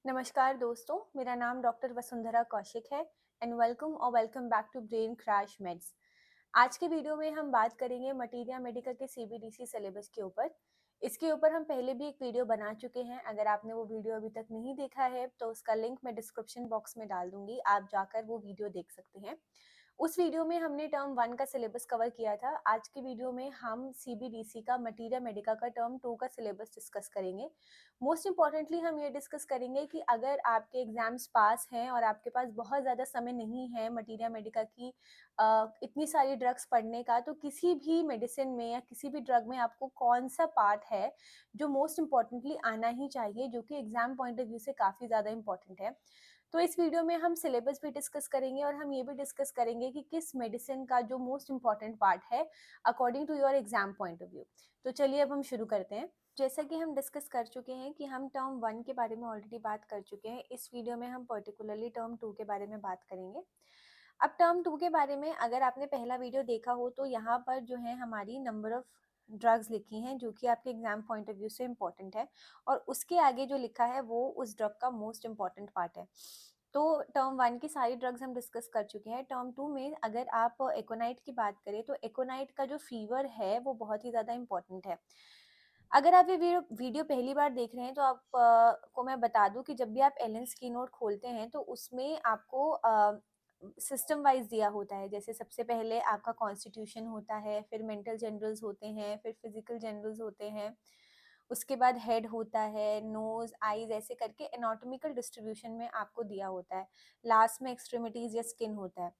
नमस्कार दोस्तों, मेरा नाम डॉक्टर वसुंधरा कौशिक है and welcome back to brain crash meds. आज के वीडियो में हम बात करेंगे मटीरिया मेडिका के सीबीडीसी सिलेबस के ऊपर। इसके ऊपर हम पहले भी एक वीडियो बना चुके हैं। अगर आपने वो वीडियो अभी तक नहीं देखा है तो उसका लिंक मैं डिस्क्रिप्शन बॉक्स में डाल दूंगी, आप जाकर वो वीडियो देख सकते हैं। उस वीडियो में हमने टर्म 1 का सिलेबस कवर किया था। आज की वीडियो में हम सीबीडीसी का मटीरिया मेडिका का टर्म 2 का सिलेबस डिस्कस करेंगे। मोस्ट इम्पॉर्टेंटली हम ये डिस्कस करेंगे कि अगर आपके एग्जाम्स पास हैं और आपके पास बहुत ज़्यादा समय नहीं है मटीरिया मेडिका की इतनी सारी ड्रग्स पढ़ने का, तो किसी भी मेडिसिन में या किसी भी ड्रग में आपको कौन सा पार्ट है जो मोस्ट इम्पॉर्टेंटली आना ही चाहिए, जो कि एग्जाम पॉइंट ऑफ व्यू से काफ़ी ज़्यादा इंपॉर्टेंट है। तो इस वीडियो में हम सिलेबस भी डिस्कस करेंगे और हम ये भी डिस्कस करेंगे कि किस मेडिसिन का जो मोस्ट इम्पॉर्टेंट पार्ट है according to your exam point of view. तो चलिए अब हम शुरू करते हैं। जैसा कि हम डिस्कस कर चुके हैं कि हम टर्म 1 के बारे में ऑलरेडी बात कर चुके हैं, इस वीडियो में हम पर्टिकुलरली टर्म 2 के बारे में बात करेंगे। अब टर्म 2 के बारे में अगर आपने पहला वीडियो देखा हो तो यहाँ पर जो है हमारी नंबर ऑफ ड्रग्स लिखी हैं जो कि आपके एग्जाम पॉइंट ऑफ व्यू से इम्पॉर्टेंट है, और उसके आगे जो लिखा है वो उस ड्रग का मोस्ट इम्पॉर्टेंट पार्ट है। तो टर्म 1 की सारी ड्रग्स हम डिस्कस कर चुके हैं। टर्म 2 में अगर आप एकोनाइट की बात करें तो एकोनाइट का जो फीवर है वो बहुत ही ज़्यादा इम्पॉर्टेंट है। अगर आप ये वीडियो पहली बार देख रहे हैं तो आप को मैं बता दूं कि जब भी आप एलेन्स कीनोट खोलते हैं तो उसमें आपको सिस्टम वाइज दिया होता है। जैसे सबसे पहले आपका कॉन्स्टिट्यूशन होता है, फिर मेंटल जनरल्स होते हैं, फिर फिजिकल जनरल्स होते हैं, उसके बाद हेड होता है, नोज, आईज, ऐसे करके एनाटॉमिकल डिस्ट्रीब्यूशन में आपको दिया होता है। लास्ट में एक्सट्रीमिटीज या स्किन होता है।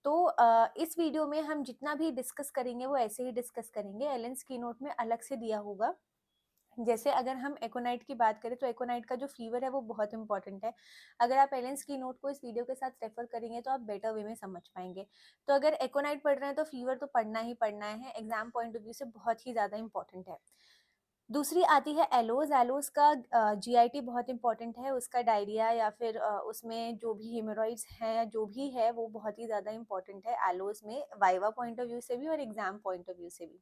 तो इस वीडियो में हम जितना भी डिस्कस करेंगे वो ऐसे ही डिस्कस करेंगे, एलेन्स कीनोट में अलग से दिया होगा। जैसे अगर हम एकोनाइट की बात करें तो एकोनाइट का जो फीवर है वो बहुत इंपॉर्टेंट है। अगर आप एलेन्स कीनोट को इस वीडियो के साथ रेफर करेंगे तो आप बेटर वे में समझ पाएंगे। तो अगर एकोनाइट पढ़ रहे हैं तो फीवर तो पढ़ना ही पढ़ना है, एग्जाम पॉइंट ऑफ व्यू से बहुत ही ज़्यादा इंपॉर्टेंट है। दूसरी आती है एलोज। एलोज का जीआईटी बहुत इंपॉर्टेंट है, उसका डायरिया या फिर उसमें जो भी हेमोरॉइड्स हैं जो भी है वो बहुत ही ज़्यादा इंपॉर्टेंट है एलोज में, वाइवा पॉइंट ऑफ व्यू से भी और एग्जाम पॉइंट ऑफ व्यू से भी।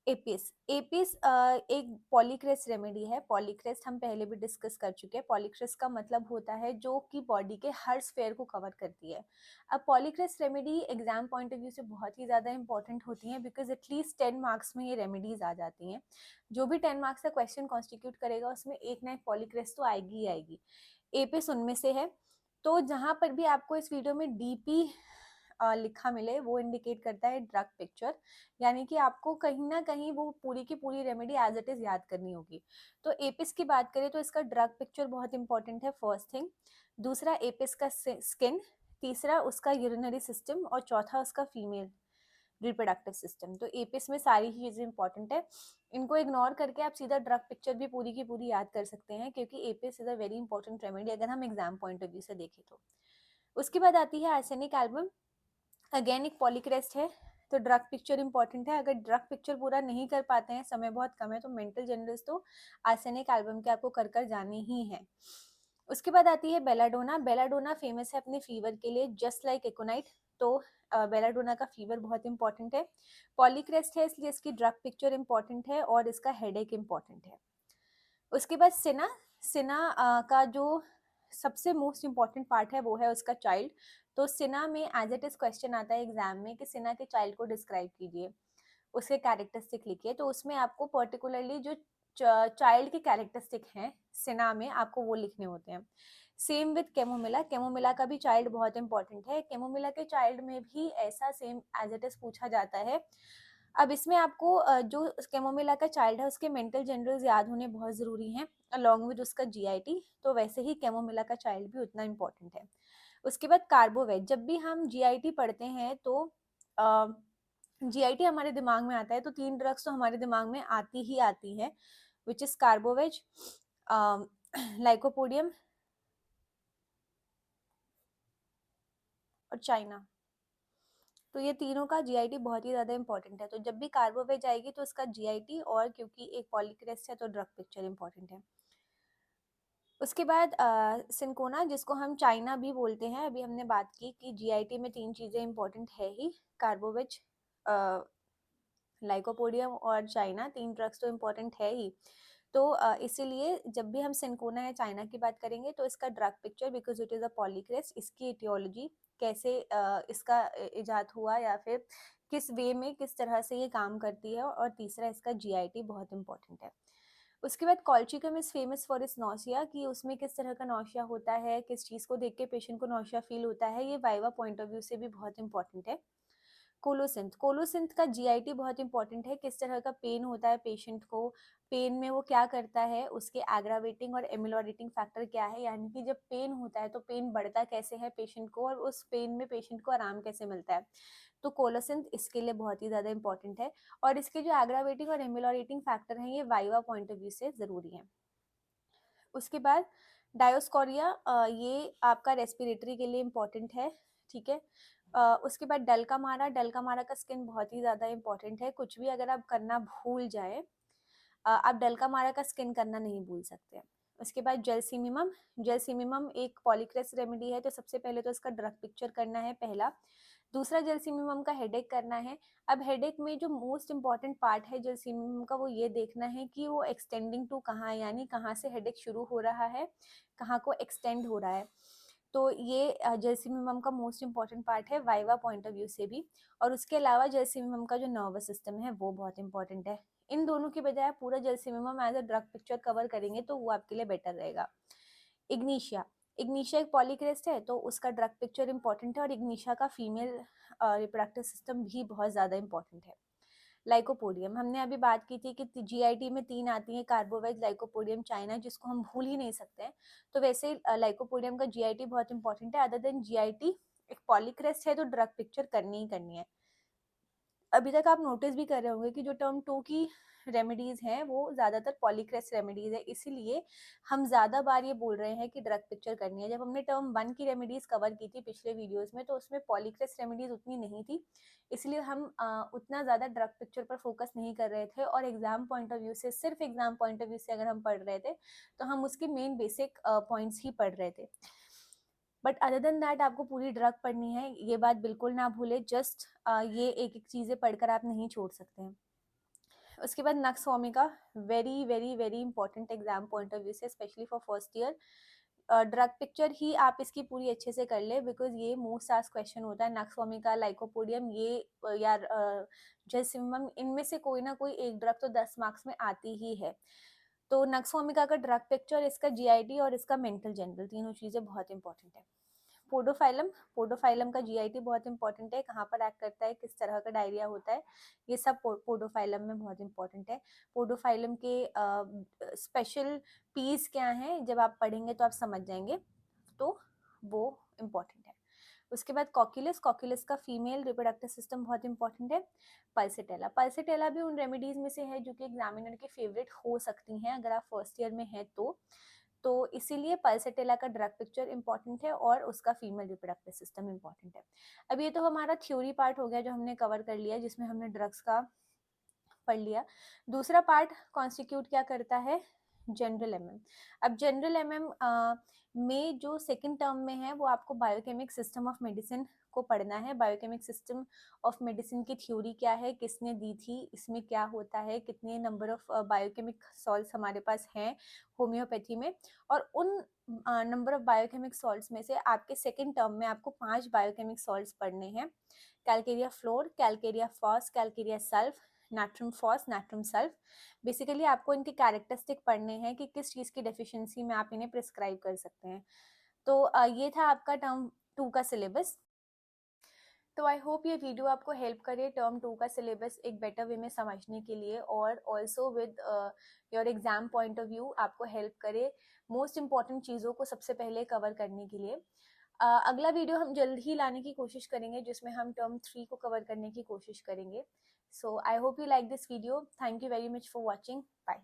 एपिस एपिस एक पॉलीक्रेस्ट रेमेडी है। पॉलीक्रेस्ट हम पहले भी डिस्कस कर चुके हैं। पॉलीक्रेस्ट का मतलब होता है जो कि बॉडी के हर स्फेयर को कवर करती है। अब polycrest remedy exam point of view से बहुत ही ज़्यादा इंपॉर्टेंट होती हैं बिकॉज एटलीस्ट 10 मार्क्स में ये रेमेडीज आ जाती हैं। जो भी 10 मार्क्स का क्वेश्चन कॉन्स्टिट्यूट करेगा उसमें एक ना एक पॉलीक्रेस्ट तो आएगी ही आएगी। एपिस उनमें से है। तो जहाँ पर भी आपको इस वीडियो में डीपी लिखा मिले वो इंडिकेट करता है ड्रग पिक्चर, यानी कि आपको कहीं ना कहीं वो पूरी की पूरी रेमेडी एज इट इज याद करनी होगी। तो एपिस की बात करें तो इसका ड्रग पिक्चर बहुत इंपॉर्टेंट है, फर्स्ट थिंग। दूसरा एपिस का स्किन, तीसरा उसका यूरिनरी सिस्टम, और चौथा उसका फीमेल रिप्रोडक्टिव सिस्टम। तो एपिस में सारी ही चीज़ें इंपॉर्टेंट है। इनको इग्नोर करके आप सीधा ड्रग पिक्चर भी पूरी की पूरी याद कर सकते हैं क्योंकि Apis is a very important remedy अगर हम एग्जाम पॉइंट ऑफ व्यू से देखें तो। उसके बाद आती है आर्सेनिक एल्बम। अगेन एक पॉलीक्रेस्ट है। तो ड्रग पिक्चर इंपॉर्टेंट है। अगर ड्रग पिक्चर पूरा नहीं कर पाते हैं, समय बहुत कम है, तो मेंटल जनरल्स तो आर्सेनिक एल्बम के आपको कर कर जाने ही है। उसके बाद आती है बेलाडोना। बेलाडोना फेमस है अपने फीवर के लिए, जस्ट लाइक एकोनाइट। तो बेलाडोना का फीवर बहुत इंपॉर्टेंट है। पॉलीक्रेस्ट है इसलिए इसकी ड्रग पिक्चर इंपॉर्टेंट है और इसका हेडेक इंपॉर्टेंट है। उसके बाद सिना। सिना का जो सबसे मोस्ट इम्पॉर्टेंट पार्ट है वो है उसका चाइल्ड। तो सिना में एज इट इज क्वेश्चन आता है एग्जाम में कि सिना के चाइल्ड को डिस्क्राइब कीजिए, उसके कैरेक्टरिस्टिक लिखिए। तो उसमें आपको पर्टिकुलरली जो चाइल्ड के कैरेक्टरिस्टिक हैं सिना में आपको वो लिखने होते हैं। Same with chamomilla. कैमोमिला का भी चाइल्ड बहुत इंपॉर्टेंट है। कैमोमिला के चाइल्ड में भी ऐसा सेम एज इट इज पूछा जाता है। अब इसमें आपको जो कैमोमिला का चाइल्ड है उसके मेंटल जनरल्स याद होने बहुत ज़रूरी हैं अलॉन्ग विद उसका जीआईटी। तो वैसे ही कैमोमिला का चाइल्ड भी उतना इम्पोर्टेंट है। उसके बाद कार्बोवेज। जब भी हम जीआईटी पढ़ते हैं तो जीआईटी हमारे दिमाग में आता है तो 3 ड्रग्स तो हमारे दिमाग में आती ही आती हैं, विच इज़ कार्बोवेज, लाइकोपोडियम और चाइना। तो ये तीनों का जीआईटी बहुत ही ज़्यादा इंपॉर्टेंट है। तो जब भी कार्बोवेज आएगी तो उसका जीआईटी, और क्योंकि एक पॉलीक्रेस्ट है तो ड्रग पिक्चर इंपॉर्टेंट है। उसके बाद सिंकोना, जिसको हम चाइना भी बोलते हैं। अभी हमने बात की कि जीआईटी में 3 चीज़ें इंपॉर्टेंट है ही, कार्बोवेज, लाइकोपोडियम और चाइना, 3 ड्रग्स तो इंपॉर्टेंट है ही। तो इसीलिए जब भी हम सिंकोना या चाइना की बात करेंगे तो इसका drug picture, because it is a polycrest, इसकी इटियोलॉजी, कैसे इसका इजाद हुआ या फिर किस वे में किस तरह से ये काम करती है, और तीसरा इसका जीआईटी बहुत इंपॉर्टेंट है। उसके बाद colchicum is famous for its nausea, कि उसमें किस तरह का नौसिया होता है, किस चीज़ को देख के पेशेंट को नौसिया फील होता है, ये वाइवा पॉइंट ऑफ व्यू से भी बहुत इंपॉर्टेंट है। कोलोसिंथ, कोलोसिंथ का जीआईटी बहुत इंपॉर्टेंट है, किस तरह का पेन होता है पेशेंट को, पेन में वो क्या करता है, उसके एग्रावेटिंग और एमिलोरेटिंग फैक्टर क्या है, यानी कि जब पेन होता है तो पेन बढ़ता कैसे है पेशेंट को, और उस पेन में पेशेंट को आराम कैसे मिलता है। तो कोलोसिंथ इसके लिए बहुत ही ज़्यादा इंपॉर्टेंट है, और इसके जो एग्रावेटिंग और एमिलोरेटिंग फैक्टर हैं ये वाइवा पॉइंट ऑफ व्यू से ज़रूरी है। उसके बाद डायोस्कोरिया, ये आपका रेस्पिरेटरी के लिए इम्पॉर्टेंट है, ठीक है। उसके बाद डलकामारा, डलकामारा का स्किन बहुत ही ज़्यादा इंपॉर्टेंट है, कुछ भी अगर आप करना भूल जाए, आप डलकामारा का स्किन करना नहीं भूल सकते। उसके बाद जेलसिमिमम, जेलसिमिमम एक पॉलीक्रेस रेमेडी है, तो सबसे पहले तो इसका ड्रग पिक्चर करना है पहला। दूसरा जेलसिमिमम का हेडेक करना है। अब हेडेक में जो मोस्ट इंपॉर्टेंट पार्ट है जेलसिमिमम का, वो ये देखना है कि वो एक्सटेंडिंग टू कहाँ है, यानी कहाँ से हेडेक शुरू हो रहा है, कहाँ को एक्सटेंड हो रहा है। तो ये जेलसिमिमम का मोस्ट इंपॉर्टेंट पार्ट है वाइवा पॉइंट ऑफ व्यू से भी। और उसके अलावा जेलसिमिमम का जो नर्वस सिस्टम है वो बहुत इंपॉर्टेंट है। इन दोनों की बजाय पूरा gelsemium as a drug picture cover करेंगे तो वो आपके लिए बेटर रहेगा। इग्निशिया, इग्निशिया एक पॉलीक्रेस्ट है, तो उसका ड्रग पिक्चर इंपॉर्टेंट है, और इग्निशिया का फीमेल रिप्रोडक्टिव सिस्टम भी बहुत ज़्यादा इंपॉर्टेंट है। लाइकोपोडियम, हमने अभी बात की थी कि जीआईटी में 3 आती हैं, कार्बोवेज, लाइकोपोडियम, चाइना, जिसको हम भूल ही नहीं सकते हैं। तो वैसे लाइकोपोडियम का जीआईटी बहुत इंपॉर्टेंट है। अदर देन जीआईटी एक पॉलीक्रेस्ट है तो ड्रग पिक्चर करनी ही करनी है। अभी तक आप नोटिस भी कर रहे होंगे कि जो टर्म 2 की रेमेडीज हैं वो ज़्यादातर पॉलीक्रेस्ट रेमेडीज है, इसीलिए हम ज़्यादा बार ये बोल रहे हैं कि ड्रग पिक्चर करनी है। जब हमने टर्म 1 की रेमेडीज कवर की थी पिछले वीडियोस में, तो उसमें पॉलीक्रेस्ट रेमेडीज उतनी नहीं थी, इसलिए हम उतना ज़्यादा ड्रग पिक्चर पर फोकस नहीं कर रहे थे, और एग्जाम पॉइंट ऑफ व्यू से, सिर्फ एग्जाम पॉइंट ऑफ व्यू से अगर हम पढ़ रहे थे तो हम उसके मेन बेसिक पॉइंट्स ही पढ़ रहे थे। बट अदर देन दैट आपको पूरी ड्रग पढ़नी है, ये बात बिल्कुल ना भूले। जस्ट ये एक एक चीज़ें पढ़कर आप नहीं छोड़ सकते हैं। उसके बाद nux vomica, very very very important exam point of view से, specially for first year. Drug picture ही आप इसकी पूरी अच्छे से कर ले, बिकॉज ये मोस्ट आस्क्ड क्वेश्चन होता है। नक्स वोमिका, लाइकोपोडियम, ये यार जेसिमम, इनमें से कोई ना कोई एक ड्रग तो 10 मार्क्स में आती ही है। तो नक्स वोमिका का ड्रग पिक्चर, इसका जीआईटी और इसका मेंटल जनरल, तीनों चीज़ें बहुत इंपॉर्टेंट है। पोडोफाइलम, पोडोफाइलम का जीआईटी बहुत इंपॉर्टेंट है, कहाँ पर एक्ट करता है, किस तरह का डायरिया होता है, ये सब पोडोफाइलम में बहुत इंपॉर्टेंट है। पोडोफाइलम के स्पेशल पीस क्या हैं, जब आप पढ़ेंगे तो आप समझ जाएंगे, तो वो इम्पॉर्टेंट है। उसके बाद कॉक्यूलस, कॉक्यूलस का फीमेल रिप्रोडक्टिव सिस्टम बहुत इंपॉर्टेंट है। पल्सेटेला, पल्सेटेला भी उन रेमेडीज में से है जो कि एग्जामिनर की फेवरेट हो सकती हैं अगर आप फर्स्ट ईयर में हैं तो इसीलिए पल्सेटेला का ड्रग पिक्चर इंपॉर्टेंट है और उसका फीमेल रिप्रोडक्टिव सिस्टम इंपॉर्टेंट है। अब ये तो हमारा थ्योरी पार्ट हो गया जो हमने कवर कर लिया, जिसमें हमने ड्रग्स का पढ़ लिया। दूसरा पार्ट कॉन्स्टिट्यूट क्या करता है, जनरल एमएम। अब जनरल एमएम में जो सेकंड टर्म में है वो आपको बायोकेमिक सिस्टम ऑफ मेडिसिन को पढ़ना है। बायोकेमिक सिस्टम ऑफ मेडिसिन की थ्योरी क्या है, किसने दी थी, इसमें क्या होता है, कितने नंबर ऑफ बायोकेमिक सॉल्ट्स हमारे पास हैं होम्योपैथी में, और उन नंबर ऑफ बायोकेमिक सॉल्ट्स में से आपके सेकंड टर्म में आपको 5 बायोकेमिक सॉल्ट्स पढ़ने हैं। Calcarea fluor, calcarea phos, calcarea sulph, natrum phos, natrum sulph. Basically आपको इनके कैरेक्टरिस्टिक पढ़ने हैं कि किस चीज़ की डेफिशिएंसी में आप इन्हें प्रिस्क्राइब कर सकते हैं। तो ये था आपका टर्म 2 का सिलेबस। तो आई होप ये वीडियो आपको हेल्प करे टर्म 2 का सिलेबस एक बेटर वे में समझने के लिए, और also with your exam point of view आपको हेल्प करे मोस्ट इंपॉर्टेंट चीज़ों को सबसे पहले कवर करने के लिए। अगला वीडियो हम जल्द ही लाने की कोशिश करेंगे जिसमें हम टर्म 3 को कवर करने की कोशिश करेंगे। So I hope you like this video. Thank you very much for watching. Bye.